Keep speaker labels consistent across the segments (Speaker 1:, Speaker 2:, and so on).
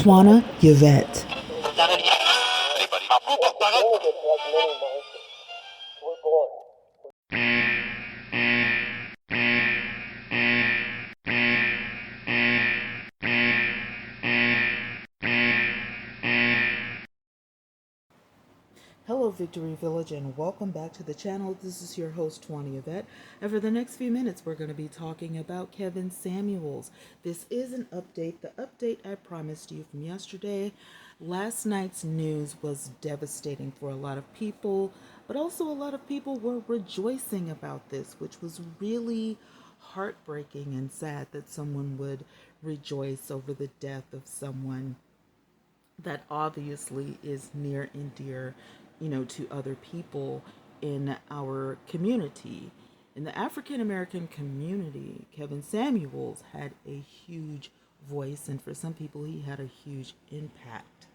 Speaker 1: Twana Yvette. Hello, Victory Village, and welcome back to the channel. This is your host, Twana Yvette, and for the next few minutes, we're going to be talking about Kevin Samuels. This is an update, the update I promised you from yesterday. Last night's news was devastating for a lot of people, but also a lot of people were rejoicing about this, which was really heartbreaking and sad that someone would rejoice over the death of someone that obviously is near and dear, to other people in our community. In the African American community, Kevin Samuels had a huge voice, and for some people, he had a huge impact.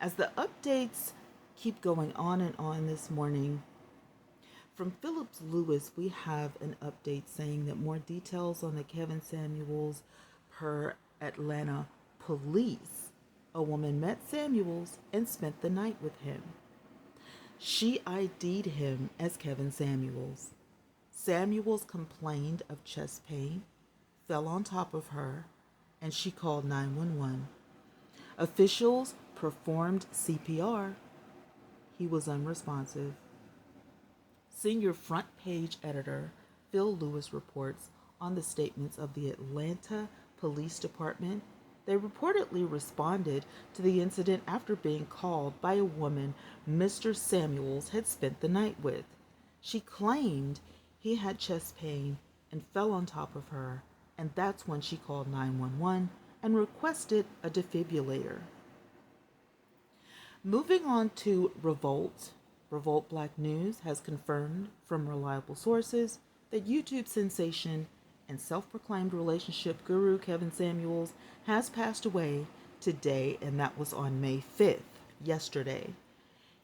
Speaker 1: As the updates keep going on and on this morning, from Phillips Lewis, we have an update saying that more details on the Kevin Samuels per Atlanta police. A woman met Samuels and spent the night with him. She ID'd him as Kevin Samuels. Samuels complained of chest pain, fell on top of her, and she called 911. Officials performed CPR. He was unresponsive. Senior front page editor Phil Lewis reports on the statements of the Atlanta Police Department. They reportedly responded to the incident after being called by a woman Mr. Samuels had spent the night with. She claimed he had chest pain and fell on top of her, and that's when she called 911 and requested a defibrillator. Moving on to Revolt Black News has confirmed from reliable sources that YouTube sensation and self-proclaimed relationship guru Kevin Samuels has passed away today, and that was on May 5th, yesterday.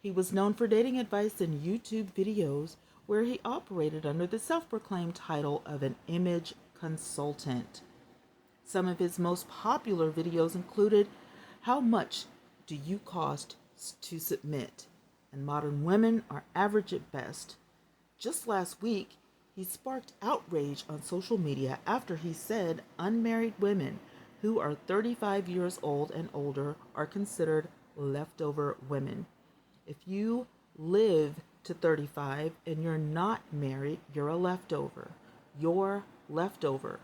Speaker 1: He was known for dating advice in YouTube videos where he operated under the self-proclaimed title of an image consultant. Some of his most popular videos included How Much Do You Cost to Submit? And Modern Women Are Average at Best. Just last week, he sparked outrage on social media after he said unmarried women who are 35 years old and older are considered leftover women. If you live to 35 and you're not married, you're a leftover. You're leftover.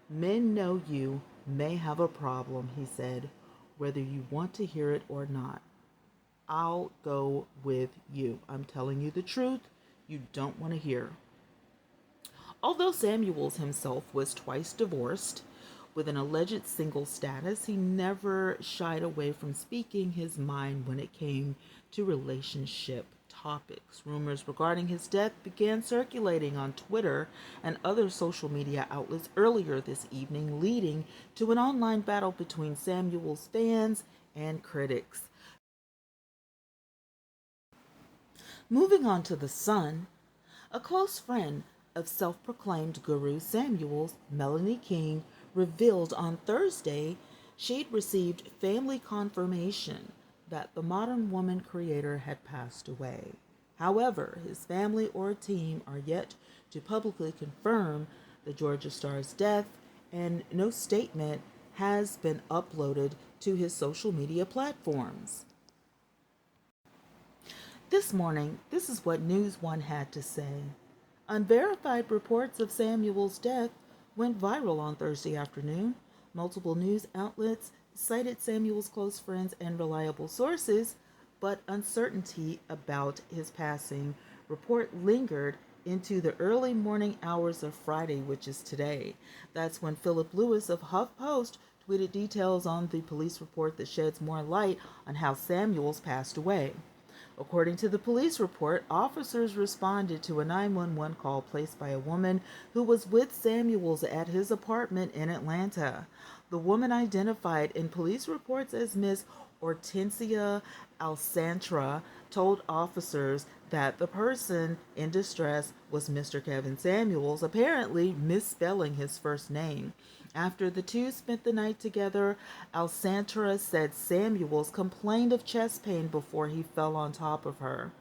Speaker 1: Men know you may have a problem, he said, whether you want to hear it or not. I'll go with you. I'm telling you the truth you don't want to hear. Although Samuels himself was twice divorced, with an alleged single status, he never shied away from speaking his mind when it came to relationship topics. Rumors regarding his death began circulating on Twitter and other social media outlets earlier this evening, leading to an online battle between Samuels' fans and critics. Moving on to The Sun, a close friend of self-proclaimed guru Samuels, Melanie King, revealed on Thursday she'd received family confirmation that the Modern Woman creator had passed away. However, his family or team are yet to publicly confirm the Georgia star's death, and no statement has been uploaded to his social media platforms. This morning, this is what News One had to say. Unverified reports of Samuel's death went viral on Thursday afternoon. Multiple news outlets cited Samuel's close friends and reliable sources, but uncertainty about his passing report lingered into the early morning hours of Friday, which is today. That's when Philip Lewis of HuffPost tweeted details on the police report that sheds more light on how Samuels passed away. According to the police report, officers responded to a 911 call placed by a woman who was with Samuels at his apartment in Atlanta. The woman, identified in police reports as Miss Hortensia Alcantara, told officers that the person in distress was Mr. Kevin Samuels, apparently misspelling his first name. After the two spent the night together, Alcantara said Samuels complained of chest pain before he fell on top of her.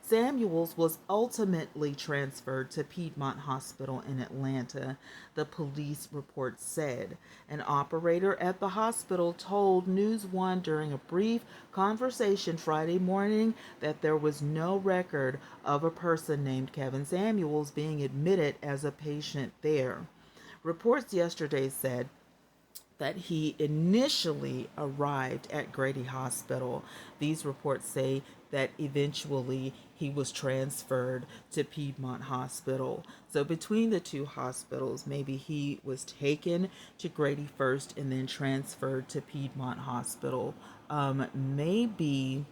Speaker 1: Samuels was ultimately transferred to Piedmont Hospital in Atlanta, the police report said. An operator at the hospital told News One during a brief conversation Friday morning that there was no record of a person named Kevin Samuels being admitted as a patient there. Reports yesterday said that he initially arrived at Grady Hospital. These reports say that eventually he was transferred to Piedmont Hospital. So between the two hospitals, maybe he was taken to Grady first and then transferred to Piedmont Hospital. Maybe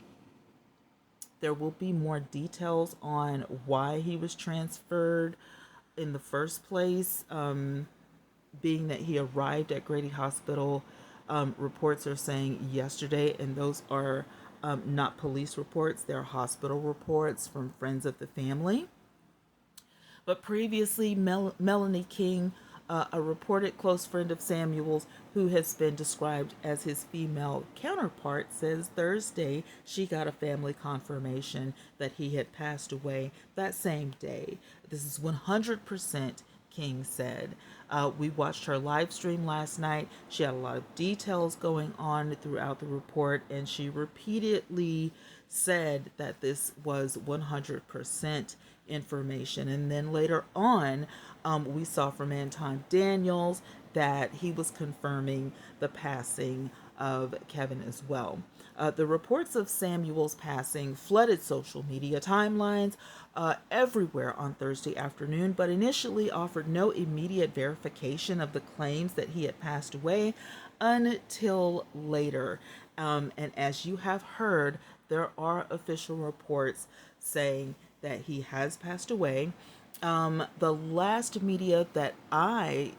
Speaker 1: there will be more details on why he was transferred in the first place. Being that he arrived at Grady Hospital, reports are saying yesterday, and those are not police reports, they're hospital reports from friends of the family. But previously, Melanie King, a reported close friend of Samuel's who has been described as his female counterpart, says Thursday she got a family confirmation that he had passed away that same day. This is 100%. King said. We watched her live stream last night. She had a lot of details going on throughout the report, and she repeatedly said that this was 100% information. And then later on, we saw from Anton Daniels that he was confirming the passing of Kevin as well. The reports of Samuel's passing flooded social media timelines everywhere on Thursday afternoon, but initially offered no immediate verification of the claims that he had passed away until later. And as you have heard, there are official reports saying that he has passed away. The last media that I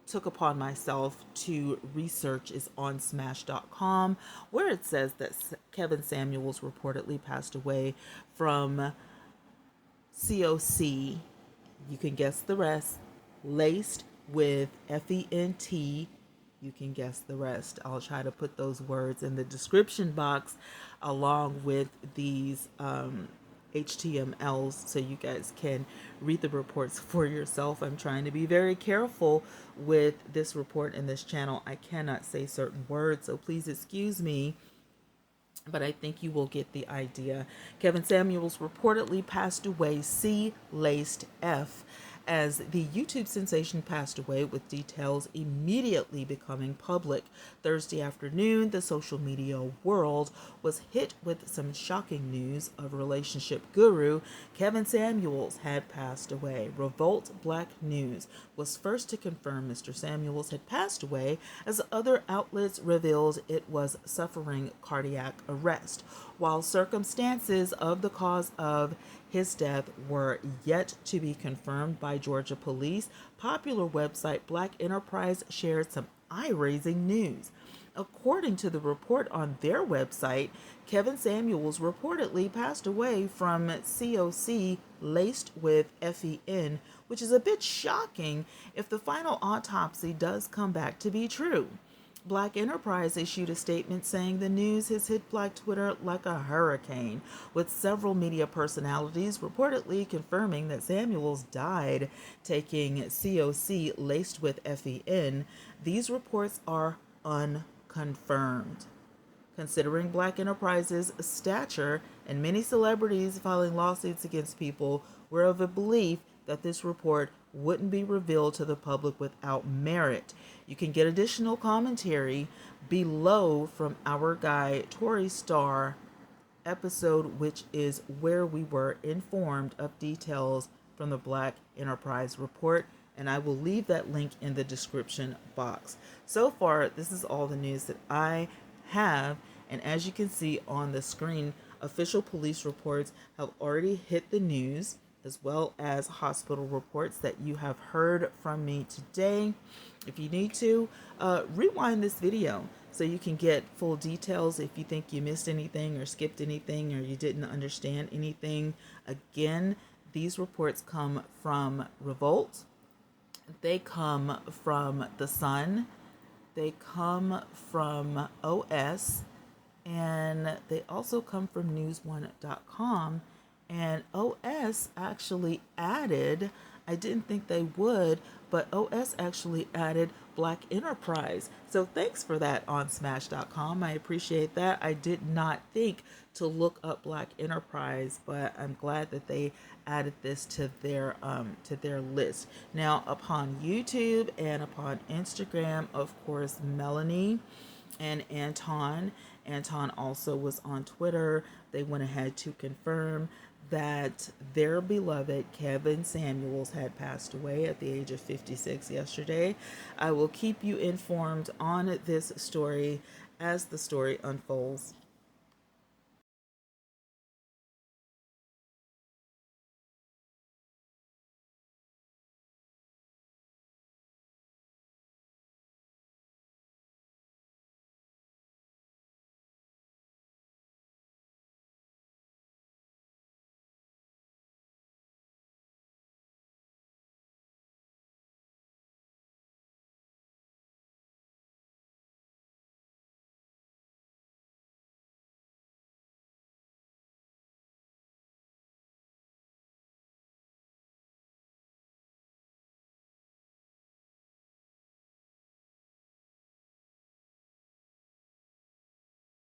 Speaker 1: took upon myself to research is on smash.com, where it says that Kevin Samuels reportedly passed away from COC, you can guess the rest, laced with FENT, you can guess the rest. I'll try to put those words in the description box along with these HTMLs so you guys can read the reports for yourself. I'm trying to be very careful with this report in this channel. I cannot say certain words, so please excuse me, but I think you will get the idea. Kevin Samuels reportedly passed away C-laced F as the YouTube sensation passed away, with details immediately becoming public. Thursday afternoon, the social media world was hit with some shocking news of relationship guru Kevin Samuels had passed away. Revolt Black News was first to confirm Mr. Samuels had passed away, as other outlets revealed it was suffering cardiac arrest. While circumstances of the cause of his death were yet to be confirmed by Georgia police, popular website Black Enterprise shared some eye-raising news. According to the report on their website, Kevin Samuels reportedly passed away from COC laced with FEN, which is a bit shocking if the final autopsy does come back to be true. Black Enterprise issued a statement saying the news has hit Black Twitter like a hurricane, with several media personalities reportedly confirming that Samuels died taking COC laced with FEN. These reports are unconfirmed. Considering Black Enterprise's stature and many celebrities filing lawsuits against people, we're of a belief that this report wouldn't be revealed to the public without merit. You can get additional commentary below from our guy Tori Starr episode, which is where we were informed of details from the Black Enterprise report, and I will leave that link in the description box. So far, this is all the news that I have, and as you can see on the screen, official police reports have already hit the news, as well as hospital reports that you have heard from me today. If you need to, rewind this video so you can get full details if you think you missed anything or skipped anything or you didn't understand anything. Again, these reports come from Revolt. They come from The Sun, they come from OS, and they also come from news1.com. And OS actually added, I didn't think they would, but OS actually added Black Enterprise. So thanks for that on smash.com. I appreciate that. I did not think to look up Black Enterprise, but I'm glad that they added this to their list. Now, upon YouTube and upon Instagram, of course, Melanie and Anton also was on Twitter. They went ahead to confirm that their beloved Kevin Samuels had passed away at the age of 56 yesterday. I will keep you informed on this story as the story unfolds.